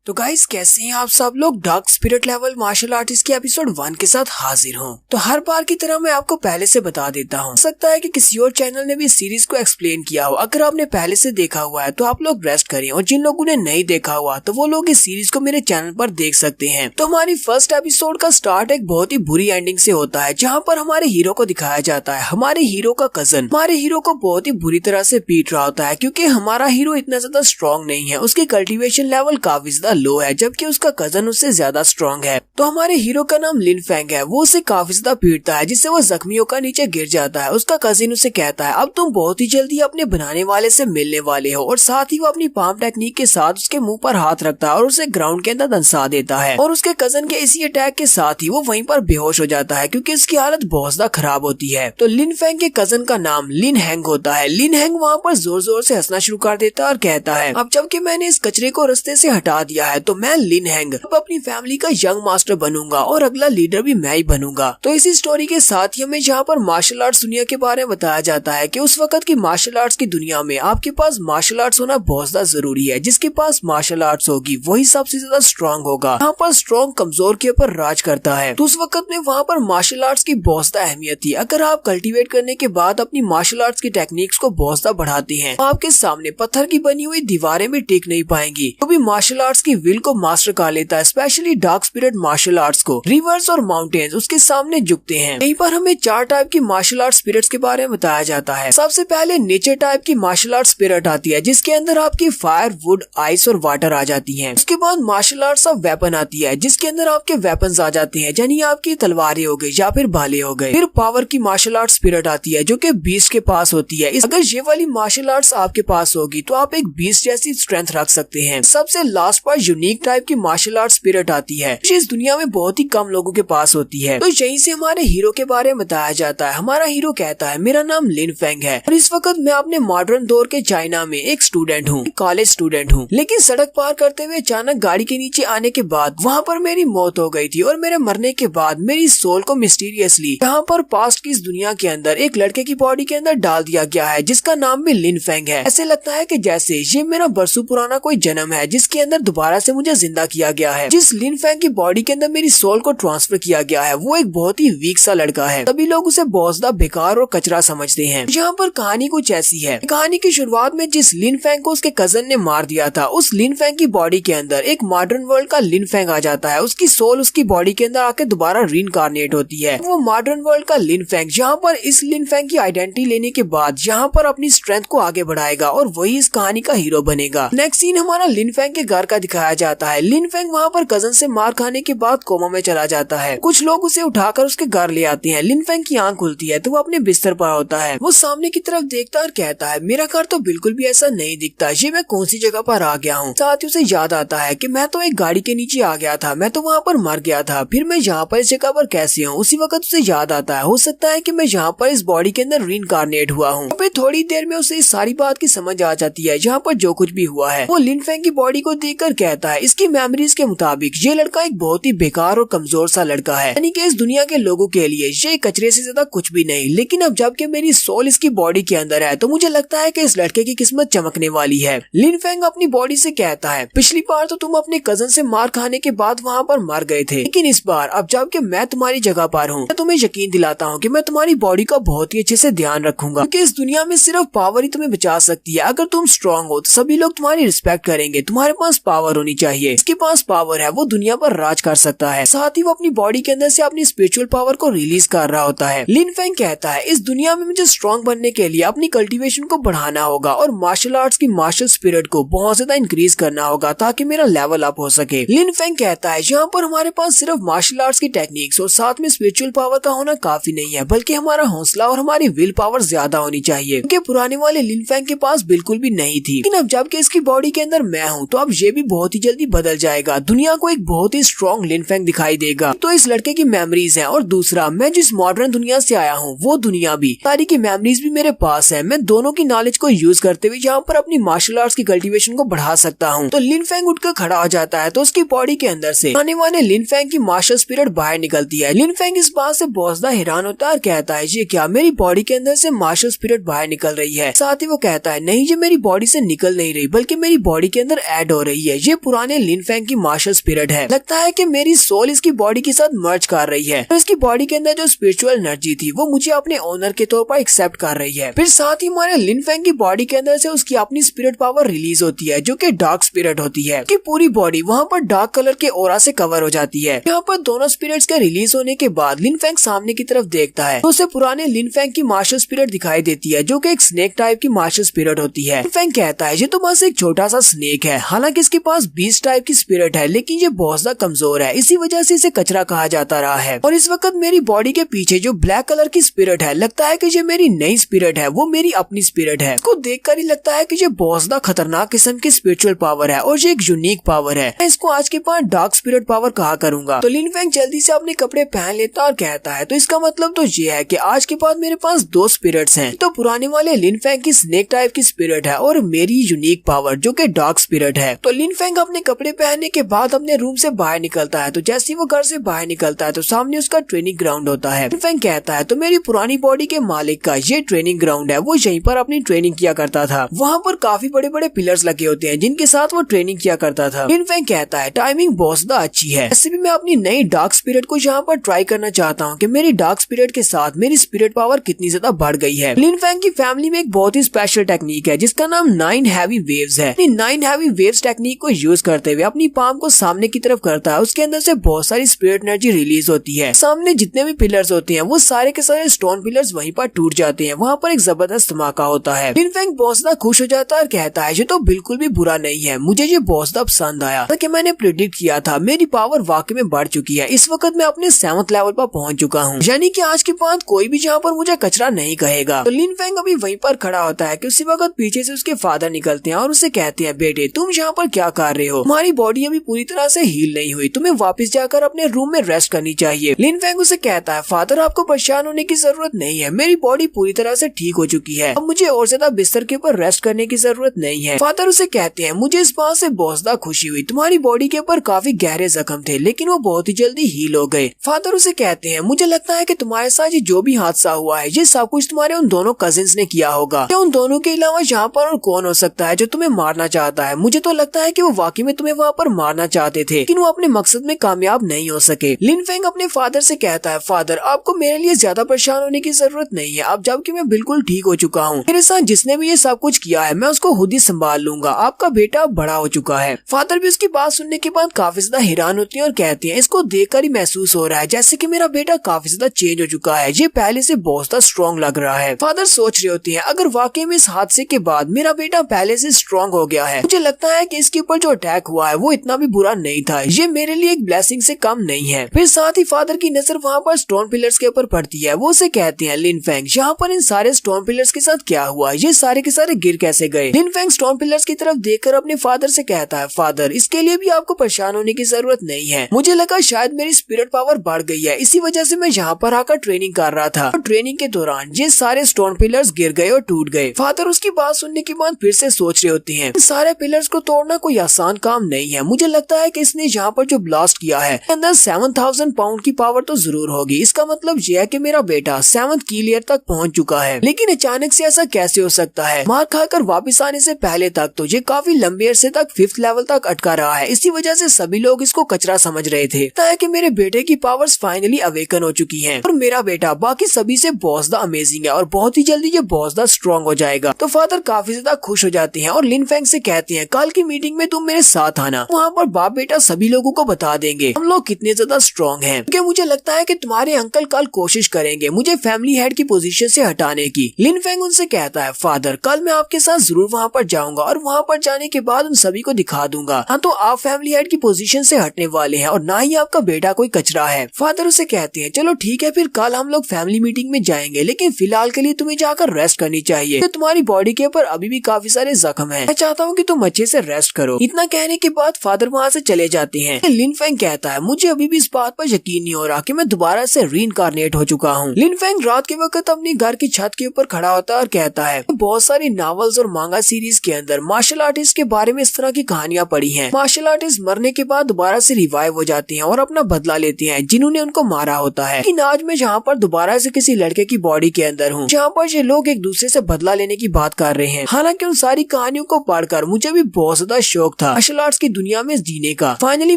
तो गाइस कैसे हैं आप सब लोग। Dark spirit level martial artist के एपिसोड 1 के साथ हाजिर हूँ। तो हर बार की तरह मैं आपको पहले से बता देता हूँ, हो सकता है कि किसी और चैनल ने भी इस सीरीज को एक्सप्लेन किया हो। अगर आपने पहले से देखा हुआ है तो आप लोग रेस्ट करें, और जिन लोगों ने नहीं देखा हुआ तो वो लोग इस सीरीज को मेरे चैनल पर देख सकते हैं। तो हमारी फर्स्ट एपिसोड का स्टार्ट एक बहुत ही बुरी एंडिंग से होता है, जहाँ पर हमारे हीरो को दिखाया जाता है हमारे हीरो का कजन हमारे हीरो को बहुत ही बुरी तरह से पीट रहा होता है, क्योंकि हमारा हीरो इतना ज्यादा स्ट्रॉन्ग नहीं है, उसकी कल्टीवेशन लेवल काफी ज्यादा लो है, जबकि उसका कजन उससे ज्यादा स्ट्रॉन्ग है। तो हमारे हीरो का नाम लिन फेंग है, वो उसे काफी ज्यादा पीटता है, जिससे वो जख्मी होकर नीचे गिर जाता है। उसका कजिन उसे कहता है अब तुम बहुत ही जल्दी अपने बनाने वाले से मिलने वाले हो, और साथ ही वो अपनी पाम टेक्निक के साथ उसके मुंह पर हाथ रखता है और उसे ग्राउंड के अंदर दंसा देता है। और उसके कजन के इसी अटैक के साथ ही वो वहीं पर बेहोश हो जाता है, क्योंकि उसकी हालत बहुत ज्यादा खराब होती है। तो लिन फेंग के कजन का नाम लिन हैंग होता है। लिन हैंग वहाँ पर जोर जोर से हंसना शुरू कर देता है और कहता है अब जबकि मैंने इस कचरे को रास्ते से हटा दिया है, तो मैं लिन हैंग अब अपनी फैमिली का यंग मास्टर बनूंगा और अगला लीडर भी मैं ही बनूंगा। तो इसी स्टोरी के साथ ही हमें जहाँ पर मार्शल आर्ट्स दुनिया के बारे में बताया जाता है कि उस वक्त की मार्शल आर्ट्स की दुनिया में आपके पास मार्शल आर्ट्स होना बहुत ज्यादा जरूरी है। जिसके पास मार्शल आर्ट्स होगी वही सबसे ज्यादा स्ट्रॉन्ग होगा। यहाँ पर स्ट्रॉन्ग कमजोर के ऊपर राज करता है। तो उस वक्त में वहाँ पर मार्शल आर्ट्स की बहुत ज्यादा अहमियत थी। अगर आप कल्टीवेट करने के बाद अपनी मार्शल आर्ट्स की टेक्निक्स को बहुत ज्यादा बढ़ाते हैं, आपके सामने पत्थर की बनी हुई दीवारें भी टिक नहीं पाएंगी। तो भी मार्शल आर्ट्स की विल को मास्टर कर लेता है। Specially dark spirit martial arts को रिवर्स और माउंटेन्स उसके सामने झुकते हैं। यहीं पर हमें 4 टाइप की मार्शल आर्ट स्पिरिट्स के बारे में बताया जाता है। सबसे पहले नेचर टाइप की मार्शल आर्ट स्पिरिट आती है, जिसके अंदर आपकी फायर, वुड, आइस और वाटर आ जाती है। उसके बाद मार्शल आर्ट्स ऑफ वेपन आती है, जिसके अंदर आपके वेपन्स आ जाते हैं, यानी आपकी तलवारें हो गई या फिर भाले हो गए। फिर पावर की मार्शल आर्ट स्पिरिट आती है, जो कि बीस्ट के पास होती है। अगर ये वाली मार्शल आर्ट्स आपके पास होगी तो आप एक बीस्ट जैसी स्ट्रेंथ रख सकते हैं। सबसे लास्ट पर यूनिक टाइप की मार्शल आर्ट स्पिरिट आती है, जो इस दुनिया में बहुत ही कम लोगों के पास होती है। तो यहीं से हमारे हीरो के बारे में बताया जाता है। हमारा हीरो कहता है मेरा नाम लिन फेंग है और इस वक्त मैं अपने मॉडर्न दौर के चाइना में एक स्टूडेंट हूँ, कॉलेज स्टूडेंट हूँ। लेकिन सड़क पार करते हुए अचानक गाड़ी के नीचे आने के बाद वहाँ पर मेरी मौत हो गई थी, और मेरे मरने के बाद मेरी सोल को मिस्टीरियसली यहाँ पर पास्ट की इस दुनिया के अंदर एक लड़के की बॉडी के अंदर डाल दिया गया है, जिसका नाम भी लिन फेंग है। ऐसे लगता है कि जैसे ये मेरा बरसों पुराना कोई जन्म है, जिसके अंदर दोबारा से मुझे जिंदा किया गया है। जिस लिन फेंग की बॉडी के अंदर मेरी सोल को ट्रांसफर किया गया है वो एक बहुत ही वीक सा लड़का है। सभी लोग उसे बहुत ज्यादा बेकार और कचरा समझते हैं। यहाँ पर कहानी कुछ ऐसी है। कहानी की शुरुआत में जिस लिन फेंग को उसके कजन ने मार दिया था, उस लिन फेंग की बॉडी के अंदर एक मॉडर्न वर्ल्ड का लिन फेंग आ जाता है। उसकी सोल उसकी बॉडी के अंदर आके दोबारा रीइंकार्नेट होती है। वो मॉडर्न वर्ल्ड का लिन फेंग यहाँ पर इस लिन फेंग की आइडेंटिटी लेने के बाद यहाँ पर अपनी स्ट्रेंथ को आगे बढ़ाएगा और वही इस कहानी का हीरो बनेगा। नेक्स्ट सीन हमारा लिन फेंग के घर का दिखाया जाता है। लिन फेंग वहाँ पर कजन से मार खाने के बाद कोमा में चला जाता है। कुछ लोग उसे उठाकर उसके घर ले आते हैं। लिन फेंग की आंख खुलती है तो वो अपने बिस्तर पर होता है। वो सामने की तरफ देखता और कहता है मेरा घर तो बिल्कुल भी ऐसा नहीं दिखता, ये मैं कौन सी जगह पर आ गया हूँ। साथ ही उसे याद आता है कि मैं तो एक गाड़ी के नीचे आ गया था, मैं तो वहाँ पर मर गया था, फिर मैं यहाँ पर इस जगह पर कैसे हूँ। उसी वक्त उसे याद आता है हो सकता है कि मैं यहाँ पर इस बॉडी के अंदर रीइंकार्नेट हुआ हूँ। फिर थोड़ी देर में उसे इस सारी बात की समझ आ जाती है, यहाँ पर जो कुछ भी हुआ है। वो लिन फेंग की बॉडी को देखकर कहता है इसकी मेमोरीज के मुताबिक ये लड़का एक बहुत ही बेकार और कमजोर सा लड़का है, यानी कि इस दुनिया के लोगों के लिए ये कचरे से ज्यादा कुछ भी नहीं। लेकिन अब जबकि मेरी सोल इसकी बॉडी के अंदर है तो मुझे लगता है कि इस लड़के की किस्मत चमकने वाली है। लिन फेंग अपनी बॉडी से कहता है पिछली बार तो तुम अपने कजन से मार खाने के बाद वहाँ पर मर गए थे, लेकिन इस बार अब जबकि मैं तुम्हारी जगह पर हूँ, मैं तुम्हें यकीन दिलाता हूँ कि मैं तुम्हारी बॉडी का बहुत ही अच्छे से ध्यान रखूंगा, क्योंकि इस दुनिया में सिर्फ पावर ही तुम्हें बचा सकती है। अगर तुम स्ट्रॉन्ग हो तो सभी लोग तुम्हारी रिस्पेक्ट करेंगे। तुम्हारे पास पावर होनी चाहिए। इसके पास पावर है, वो दुनिया पर राज कर सकता है। साथ ही वो अपनी बॉडी के अंदर से अपनी स्पिरिचुअल पावर को रिलीज कर रहा होता है। लिन फेंग कहता है इस दुनिया में मुझे स्ट्रॉन्ग बनने के लिए अपनी कल्टीवेशन को बढ़ाना होगा और मार्शल आर्ट्स की मार्शल स्पिरिट को बहुत ज्यादा इंक्रीज करना होगा ताकि मेरा लेवल अप हो सके। लिन फेंग कहता है यहाँ पर हमारे पास सिर्फ मार्शल आर्ट्स की टेक्निक्स और साथ में स्पिरिचुअल पावर का होना काफी नहीं है, बल्कि हमारा हौसला और हमारी विल पावर ज्यादा होनी चाहिए, क्योंकि पुराने वाले लिन फेंग के पास बिल्कुल भी नहीं थी। लेकिन अब जबकि इसकी बॉडी के अंदर मैं हूँ तो अब ये भी बहुत ही जल्दी बदल जाएगा। दुनिया को एक बहुत ही स्ट्रॉन्ग लिन फेंग दिखाई देगा। तो इस लड़के की मेमोरीज है, और दूसरा मैं जिस मॉडर्न दुनिया से आया हूँ वो दुनिया भी सारी की मेमोरीज भी मेरे पास है। मैं दोनों की नॉलेज को यूज करते हुए यहाँ पर अपनी मार्शल आर्ट्स की कल्टीवेशन को बढ़ा सकता हूँ। तो लिन फेंग उठकर खड़ा हो जाता है तो उसकी बॉडी के अंदर से आने वाले लिन फेंग की मार्शल स्पिरिट बाहर निकलती है। लिन फेंग इस बात से बहुत ज्यादा हैरान होता है और कहता है ये क्या, मेरी बॉडी के अंदर से मार्शल स्पिरिट बाहर निकल रही है। साथ ही वो कहता है नहीं, ये मेरी बॉडी से निकल नहीं रही बल्कि मेरी बॉडी के अंदर ऐड हो रही है। ये ये पुराने लिन फेंग की मार्शल स्पिरिट है। लगता है कि मेरी सोल इसकी बॉडी के साथ मर्ज कर रही है और इसकी बॉडी के अंदर जो स्पिरिचुअल एनर्जी थी वो मुझे अपने ओनर के तौर पर एक्सेप्ट कर रही है। फिर साथ ही हमारे लिन फेंग की बॉडी के अंदर से उसकी अपनी स्पिरिट पावर रिलीज होती है जो कि डार्क स्पिरिट होती है। कि पूरी बॉडी वहाँ पर डार्क कलर के ऑरा से कवर हो जाती है। यहाँ पर दोनों स्पिरिट्स के रिलीज होने के बाद लिन फेंग सामने की तरफ देखता है तो उसे पुराने लिन फेंग की मार्शल स्पिरिट दिखाई देती है जो कि एक स्नेक टाइप की मार्शल स्पिरिट होती है। लिन फेंग कहता है ये तो बस एक छोटा सा स्नेक है, हालांकि इसके पास बीस्ट टाइप की स्पिरिट है लेकिन ये बहुत ज्यादा कमजोर है, इसी वजह से इसे कचरा कहा जाता रहा है। और इस वक्त मेरी बॉडी के पीछे जो ब्लैक कलर की स्पिरिट है, लगता है कि ये मेरी नई स्पिरिट है, वो मेरी अपनी स्पिरिट है। इसको देखकर ही लगता है कि ये बहुत ज्यादा खतरनाक किस्म की स्पिरिचुअल पावर है और ये एक यूनिक पावर है। मैं इसको आज के पास डार्क स्पिरिट पावर कहा करूंगा। तो लिन फेंग जल्दी से अपने कपड़े पहन लेता और कहता है तो इसका मतलब तो ये है कि आज के बाद मेरे पास दो स्पिरिट्स हैं। तो पुराने वाले लिन फेंग की स्नेक टाइप की स्पिरिट है और मेरी यूनिक पावर जो कि डार्क स्पिरिट है। तो लिन फेंग अपने कपड़े पहनने के बाद अपने रूम से बाहर निकलता है। तो जैसे ही वो घर से बाहर निकलता है तो सामने उसका ट्रेनिंग ग्राउंड होता है। लिन फेंग कहता है तो मेरी पुरानी बॉडी के मालिक का ये ट्रेनिंग ग्राउंड है, वो यहीं पर अपनी ट्रेनिंग किया करता था। वहाँ पर काफी बड़े बड़े पिलर्स लगे होते हैं जिनके साथ वो ट्रेनिंग किया करता था। लिन फेंग कहता है टाइमिंग बहुत ज्यादा अच्छी है, ऐसे भी मैं अपनी नई डार्क स्पिरिट को यहाँ पर ट्राई करना चाहता हूँ कि मेरी डार्क स्पिरिट के साथ मेरी स्पिरिट पावर कितनी ज्यादा बढ़ गई है। लिन फेंग की फैमिली में एक बहुत ही स्पेशल टेक्निक है जिसका नाम 9 हैवी वेव्स है। 9 हैवी वेव्स टेक्निक को यूज करते हुए अपनी पाम को सामने की तरफ करता है, उसके अंदर से बहुत सारी स्पिरिट एनर्जी रिलीज होती है। सामने जितने भी पिलर्स होते हैं वो सारे के सारे स्टोन पिलर्स वहीं पर टूट जाते हैं। वहाँ पर एक जबरदस्त धमाका होता है। लिन फेंग बहुत ज्यादा खुश हो जाता है और कहता है ये तो बिल्कुल भी बुरा नहीं है, मुझे ये बहुत ज्यादा पसंद आया। कि मैंने प्रिडिक्ट किया था मेरी पावर वाकई में बढ़ चुकी है। इस वक्त मैं अपने 7th लेवल पर पहुंच चुका हूँ, यानी कि आज के बाद कोई भी यहाँ पर मुझे कचरा नहीं कहेगा। तो लिन फेंग अभी वहीं पर खड़ा होता है कि उसी वक्त पीछे से उसके फादर निकलते हैं और उसे कहते हैं बेटे तुम यहाँ पर क्या कर रहे हो, तुम्हारी बॉडी अभी पूरी तरह से हील नहीं हुई, तुम्हें वापस जाकर अपने रूम में रेस्ट करनी चाहिए। लिन फेंग उसे कहता है फादर आपको परेशान होने की जरूरत नहीं है, मेरी बॉडी पूरी तरह से ठीक हो चुकी है, अब मुझे और ज्यादा बिस्तर के ऊपर रेस्ट करने की जरूरत नहीं है। फादर उसे कहते हैं मुझे इस बात से बहुत ज्यादा खुशी हुई, तुम्हारी बॉडी के ऊपर काफी गहरे जख्म थे लेकिन वो बहुत ही जल्दी हील हो गए। फादर उसे कहते हैं मुझे लगता है कि तुम्हारे साथ ये जो भी हादसा हुआ है ये सब कुछ तुम्हारे उन दोनों कजिन्स ने किया होगा। क्या उन दोनों के अलावा यहाँ पर और कौन हो सकता है जो तुम्हें मारना चाहता है? मुझे तो लगता है कि वो वाकई में तुम्हें वहाँ पर मारना चाहते थे लेकिन वो अपने मकसद में कामयाब नहीं हो सके। लिन फेंग अपने फादर से कहता है फादर आपको मेरे लिए ज्यादा परेशान होने की जरूरत नहीं है, अब जबकि मैं बिल्कुल ठीक हो चुका हूँ। मेरे साथ जिसने भी ये सब कुछ किया है मैं उसको खुद ही संभाल लूंगा, आपका बेटा बड़ा हो चुका है। फादर भी उसकी बात सुनने के बाद काफी ज्यादा हैरान होती है और कहती है इसको देखकर ही महसूस हो रहा है जैसे कि मेरा बेटा काफी ज्यादा चेंज हो चुका है, ये पहले से बहुत ज्यादा स्ट्रॉन्ग लग रहा है। फादर सोच रहे होती है अगर वाकई में इस हादसे के बाद मेरा बेटा पहले से स्ट्रॉन्ग हो गया है, मुझे लगता है कि इसके ऊपर जो अटैक हुआ है वो इतना भी बुरा नहीं था, ये मेरे लिए एक ब्लेसिंग से कम नहीं है। फिर साथ ही फादर की नजर वहाँ पर स्टोन पिलर्स के ऊपर पड़ती है, वो उसे कहते हैं लिन फेंग यहाँ पर इन सारे स्टोन पिलर्स के साथ क्या हुआ, ये सारे के सारे गिर कैसे गए? लिन फेंग स्टोन पिलर्स की तरफ देखकर अपने फादर से कहता है फादर इसके लिए भी आपको परेशान होने की जरूरत नहीं है, मुझे लगा शायद मेरी स्पिरिट पावर बढ़ गई है, इसी वजह से मैं यहाँ पर आकर ट्रेनिंग कर रहा था और ट्रेनिंग के दौरान ये सारे स्टोन पिलर्स गिर गए और टूट गए। फादर उसकी बात सुनने के बाद फिर से सोच रहे होते हैं इन सारे पिलर्स को तोड़ना कोई आसान काम नहीं है, मुझे लगता है कि इसने यहाँ पर जो ब्लास्ट किया है अंदर 7000 पाउंड की पावर तो जरूर होगी, इसका मतलब यह है कि मेरा बेटा 7th की लेयर तक पहुँच चुका है। लेकिन अचानक से ऐसा कैसे हो सकता है? मार खाकर वापस आने से पहले तक तो ये काफी लंबे अरसे तक 5th लेवल तक अटका रहा है, इसी वजह से सभी लोग इसको कचरा समझ रहे थे। कि मेरे बेटे की पावर्स फाइनली अवेकन हो चुकी हैं और मेरा बेटा बाकी सभी से बहुत ज्यादा अमेजिंग है और बहुत ही जल्दी ये बहुत ज्यादा स्ट्रॉन्ग हो जाएगा। तो फादर काफी ज्यादा खुश हो जाते हैं और लिन फेंग से कहते हैं कल की मीटिंग में तुम मेरे साथ आना, वहाँ पर बाप बेटा सभी लोगों को बता देंगे हम लोग कितने ज्यादा स्ट्रॉन्ग हैं, क्योंकि मुझे लगता है कि तुम्हारे अंकल कल कोशिश करेंगे मुझे फैमिली हेड की पोजीशन से हटाने की। लिन फेंग उनसे कहता है फादर कल मैं आपके साथ जरूर वहाँ पर जाऊंगा और वहाँ पर जाने के बाद उन सभी को दिखा दूंगा हाँ तो आप फैमिली हेड की पोजीशन से हटने वाले हैं और ना ही आपका बेटा कोई कचरा है। फादर उसे कहते हैं चलो ठीक है फिर कल हम लोग फैमिली मीटिंग में जाएंगे, लेकिन फिलहाल के लिए तुम्हें जाकर रेस्ट करनी चाहिए, तो तुम्हारी बॉडी के ऊपर अभी भी काफी सारे जख्म हैं, मैं चाहता हूँ कि तुम अच्छे से रेस्ट करो। इतना कहने के बाद फादर वहाँ से चले जाते हैं। लिन फेंग कहता है मुझे अभी भी इस बात पर यकीन नहीं हो रहा कि मैं दोबारा से रीइंकार्नेट हो चुका हूँ। लिन फेंग रात के वक्त अपने घर की छत के ऊपर खड़ा होता है और कहता है बहुत सारी नॉवेल्स और मांगा सीरीज के अंदर मार्शल आर्टिस्ट के बारे में इस तरह की कहानियां पढ़ी हैं। मार्शल आर्टिस्ट मरने के बाद दोबारा से रिवाइव हो जाते हैं और अपना बदला लेते हैं जिन्होंने उनको मारा होता है। लेकिन आज मैं जहाँ पर दोबारा से किसी लड़के की बॉडी के अंदर हूँ जहाँ पर ये लोग एक दूसरे से बदला लेने की बात कर रहे हैं। हालांकि उन सारी कहानियों को पढ़कर मुझे भी बहुत ज्यादा शौक था मार्शल आर्ट्स की दुनिया में जीने का। फाइनली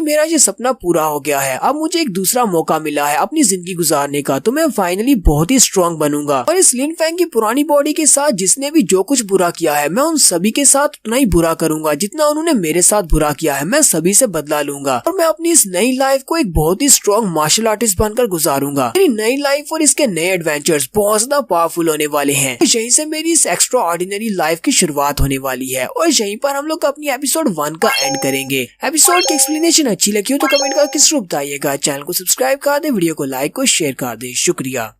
मेरा ये सपना पूरा हो गया है। अब मुझे एक दूसरा मौका मिला है अपनी जिंदगी गुजारने का, तो मैं फाइनली बहुत ही स्ट्रॉन्ग बनूंगा और इस लिन फैंग की पुरानी बॉडी के साथ जिसने भी जो कुछ बुरा किया है मैं उन सभी के साथ उतना ही बुरा करूंगा जितना उन्होंने मेरे साथ बुरा किया है। मैं सभी से बदला लूंगा और मैं अपनी इस नई लाइफ को एक बहुत ही स्ट्रॉन्ग मार्शल आर्टिस्ट बनकर गुजारूंगा। मेरी नई लाइफ और इसके नए एडवेंचर्स बहुत ज्यादा पावरफुल होने वाले हैं। यहीं से मेरी इस एक्स्ट्रा ऑर्डिनरी लाइफ की शुरुआत होने वाली है और यहीं पर हम लोग अपनी एपिसोड 1 का एंड करेंगे। एपिसोड की एक्सप्लेनेशन अच्छी लगी हो तो कमेंट करके जरूर बताइएगा। चैनल को सब्सक्राइब कर दे, वीडियो को लाइक और शेयर कर दे। शुक्रिया।